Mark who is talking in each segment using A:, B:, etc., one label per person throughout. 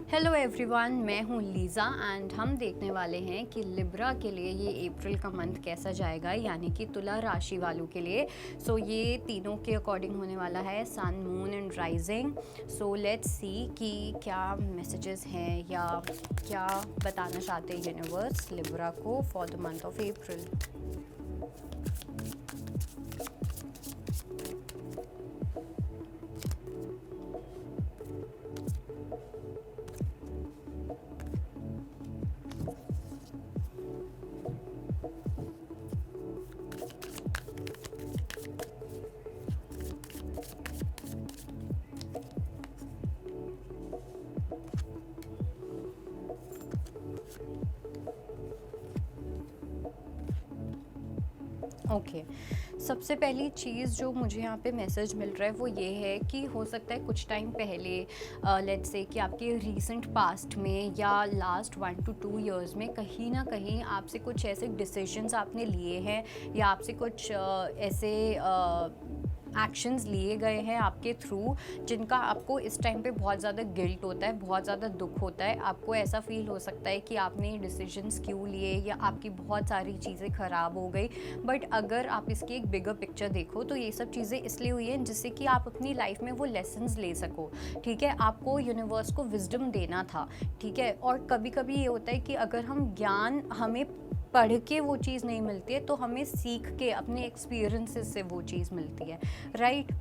A: Hello everyone, मैं हूँ Lisa and हम देखने वाले हैं कि लिब्रा के लिए ये अप्रैल का मंथ कैसा जाएगा, यानी कि तुला राशि वालों के लिए। ये तीनों के अकॉर्डिंग होने वाला है, sun, moon and rising. Let's see कि क्या मैसेजेस हैं या क्या बताना चाहते हैं यूनिवर्स लिब्रा को for the month of April. Okay, सबसे पहली चीज़ जो मुझे यहाँ पे मैसेज मिल रहा है वो ये है कि हो सकता है कुछ टाइम पहले, लेट्स से कि आपके रीसेंट पास्ट में या लास्ट 1 to 2 years में कहीं ना कहीं आपसे कुछ ऐसे डिसीजंस आपने लिए हैं या आपसे कुछ ऐसे एक्शंस लिए गए हैं आपके थ्रू, जिनका आपको इस टाइम पे बहुत ज़्यादा गिल्ट होता है, बहुत ज़्यादा दुख होता है। आपको ऐसा फील हो सकता है कि आपने डिसीजंस क्यों लिए या आपकी बहुत सारी चीज़ें ख़राब हो गई। बट अगर आप इसकी एक बिगर पिक्चर देखो तो ये सब चीज़ें इसलिए हुई हैं जिससे कि आप अपनी लाइफ में वो लेसन्स ले सको। ठीक है, आपको यूनिवर्स को विजडम देना था। ठीक है, और कभी कभी ये होता है कि अगर हम ज्ञान हमें पढ़ के वो चीज़ नहीं मिलती है तो हमें सीख के अपने एक्सपीरियंसेस से वो चीज़ मिलती है, राइट।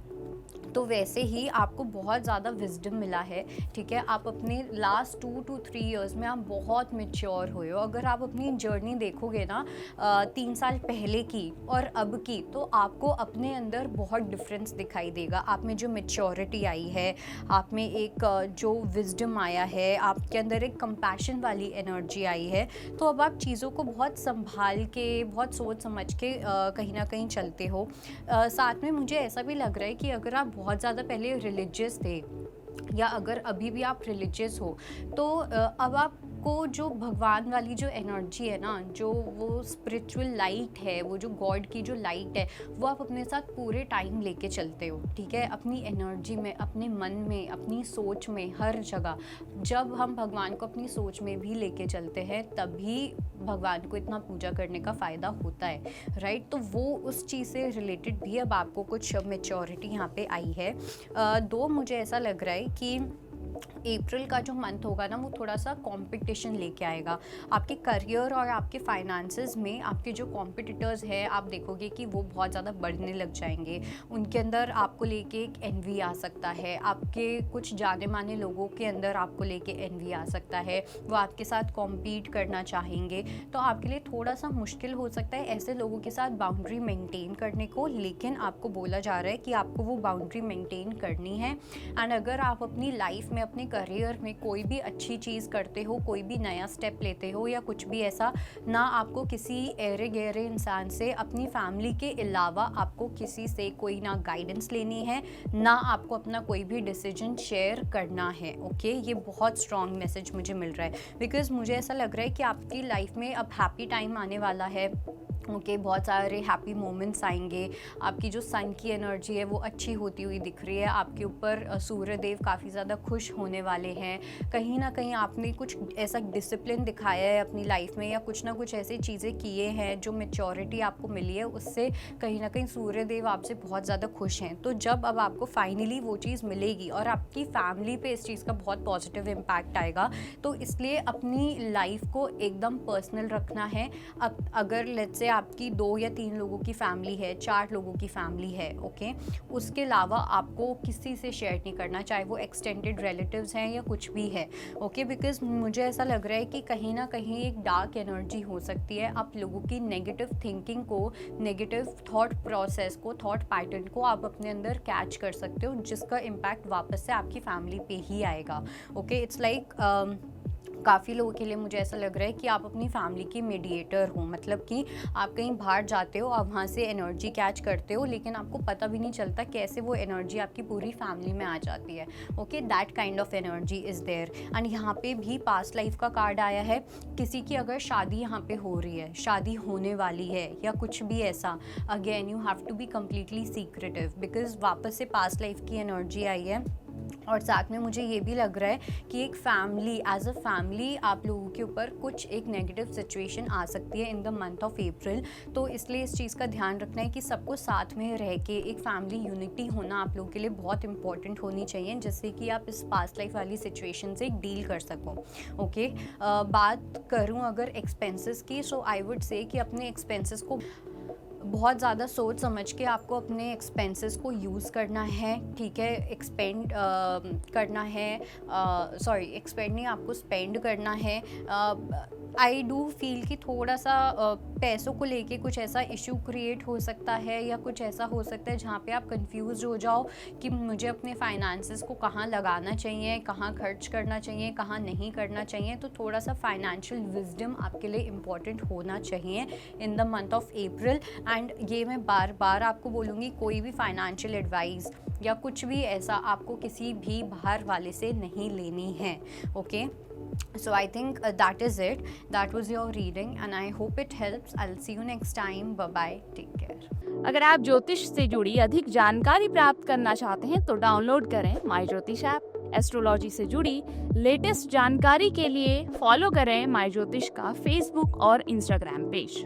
A: तो वैसे ही आपको बहुत ज़्यादा विजडम मिला है। ठीक है, आप अपने लास्ट 2 to 3 years में आप बहुत मेच्योर हुए हो। अगर आप अपनी जर्नी देखोगे ना 3 साल पहले की और अब की, तो आपको अपने अंदर बहुत डिफरेंस दिखाई देगा। आप में जो मेच्योरिटी आई है, आप में एक जो विजडम आया है, आपके अंदर एक कंपैशन वाली एनर्जी आई है। तो अब आप चीज़ों को बहुत संभाल के, बहुत सोच समझ के कहीं ना कहीं चलते हो। साथ में मुझे ऐसा भी लग रहा है कि अगर आप बहुत ज़्यादा पहले रिलीजियस थे या अगर अभी भी आप रिलीजियस हो, तो अब आपको जो भगवान वाली जो एनर्जी है ना, जो वो स्पिरिचुअल लाइट है, वो जो गॉड की जो लाइट है, वो आप अपने साथ पूरे टाइम लेके चलते हो। ठीक है, अपनी एनर्जी में, अपने मन में, अपनी सोच में, हर जगह। जब हम भगवान को अपनी सोच में भी लेके चलते हैं तभी भगवान को इतना पूजा करने का फ़ायदा होता है, राइट। तो वो उस चीज़ से रिलेटेड भी अब आपको कुछ मेच्योरिटी यहाँ पे आई है। दो मुझे ऐसा लग रहा है कि अप्रैल का जो मंथ होगा ना, वो थोड़ा सा कंपटीशन लेके आएगा आपके करियर और आपके फाइनेंसेस में। आपके जो कॉम्पिटिटर्स हैं, आप देखोगे कि वो बहुत ज़्यादा बढ़ने लग जाएंगे। उनके अंदर आपको लेके एक एनवी आ सकता है, आपके कुछ जाने माने लोगों के अंदर आपको लेके एनवी आ सकता है। वो आपके साथ कॉम्पीट करना चाहेंगे, तो आपके लिए थोड़ा सा मुश्किल हो सकता है ऐसे लोगों के साथ बाउंड्री मेंटेन करने को। लेकिन आपको बोला जा रहा है कि आपको वो बाउंड्री मेंटेन करनी है। एंड अगर आप अपनी लाइफ में, अपने करियर में कोई भी अच्छी चीज़ करते हो, कोई भी नया स्टेप लेते हो या कुछ भी ऐसा, ना आपको किसी ऐरे गहरे इंसान से, अपनी फैमिली के अलावा आपको किसी से कोई ना गाइडेंस लेनी है, ना आपको अपना कोई भी डिसीजन शेयर करना है। ओके, ये बहुत स्ट्रॉन्ग मैसेज मुझे मिल रहा है, बिकॉज मुझे ऐसा लग रहा है कि आपकी लाइफ में अब हैप्पी टाइम आने वाला है। ओके, बहुत सारे हैप्पी मोमेंट्स आएंगे। आपकी जो सन की एनर्जी है वो अच्छी होती हुई दिख रही है। आपके ऊपर सूर्य देव काफ़ी ज़्यादा खुश होने वाले हैं। कहीं ना कहीं आपने कुछ ऐसा डिसिप्लिन दिखाया है अपनी लाइफ में, या कुछ ना कुछ ऐसी चीज़ें किए हैं जो मेच्योरिटी आपको मिली है, उससे कहीं ना कहीं सूर्य देव आपसे बहुत ज़्यादा खुश हैं। तो जब अब आपको फाइनली वो चीज़ मिलेगी और आपकी फैमिली पे इस चीज़ का बहुत पॉजिटिव इम्पैक्ट आएगा, तो इसलिए अपनी लाइफ को एकदम पर्सनल रखना है। अब अगर लेट्स से आपकी 2 या 3 लोगों की फैमिली है, 4 लोगों की फैमिली है, ओके, उसके अलावा आपको किसी से शेयर नहीं करना, चाहे वो एक्सटेंडेड रिलेटिव्स हैं या कुछ भी है। ओके, बिकॉज मुझे ऐसा लग रहा है कि कहीं ना कहीं एक डार्क एनर्जी हो सकती है। आप लोगों की नेगेटिव थिंकिंग को, नेगेटिव थॉट प्रोसेस को, थॉट पैटर्न को आप अपने अंदर कैच कर सकते हो, जिसका इम्पैक्ट वापस से आपकी फैमिली पे ही आएगा। ओके, इट्स लाइक काफ़ी लोगों के लिए मुझे ऐसा लग रहा है कि आप अपनी फैमिली की मीडिएटर हो। मतलब कि आप कहीं बाहर जाते हो, आप वहाँ से एनर्जी कैच करते हो, लेकिन आपको पता भी नहीं चलता कैसे वो एनर्जी आपकी पूरी फैमिली में आ जाती है। Okay, that kind of energy is there. And यहाँ पे भी पास्ट लाइफ का कार्ड आया है। किसी की अगर शादी यहाँ पे हो रही है, शादी होने वाली है या कुछ भी ऐसा, again you have to be completely secretive, because वापस से पास्ट लाइफ की एनर्जी आई है। और साथ में मुझे ये भी लग रहा है कि एक फैमिली, एज अ फैमिली आप लोगों के ऊपर कुछ एक नेगेटिव सिचुएशन आ सकती है इन द मंथ ऑफ अप्रैल। तो इसलिए इस चीज़ का ध्यान रखना है कि सबको साथ में रह के एक फैमिली यूनिटी होना आप लोगों के लिए बहुत इंपॉर्टेंट होनी चाहिए, जिससे कि आप इस पास्ट लाइफ वाली सिचुएशन से डील कर सको। ओके, बात करूँ अगर एक्सपेंसेस की, सो आई वुड से कि अपने एक्सपेंसेस को बहुत ज़्यादा सोच समझ के आपको अपने एक्सपेंसेस को यूज़ करना है, ठीक है। एक्सपेंड करना है, सॉरी एक्सपेंड नहीं, आपको स्पेंड करना है। आई डू फील कि थोड़ा सा पैसों को लेके कुछ ऐसा इशू क्रिएट हो सकता है, या कुछ ऐसा हो सकता है जहाँ पे आप कंफ्यूज हो जाओ कि मुझे अपने फाइनेंसेस को कहाँ लगाना चाहिए, कहाँ खर्च करना चाहिए, कहाँ नहीं करना चाहिए। तो थोड़ा सा फाइनेंशियल विजडम आपके लिए इम्पॉर्टेंट होना चाहिए in the month of April. And ये मैं बार बार आपको बोलूँगी, कोई भी फाइनेंशियल एडवाइस या कुछ भी ऐसा आपको किसी भी बाहर वाले से नहीं लेनी है। Okay, so I think that is it. That was your reading and I hope it helps. I'll see you next time. Bye bye, take care.
B: अगर आप ज्योतिष से जुड़ी अधिक जानकारी प्राप्त करना चाहते हैं तो डाउनलोड करें माई ज्योतिष ऐप। एस्ट्रोलॉजी से जुड़ी लेटेस्ट जानकारी के लिए फॉलो करें माई ज्योतिष का फेसबुक और इंस्टाग्राम पेज।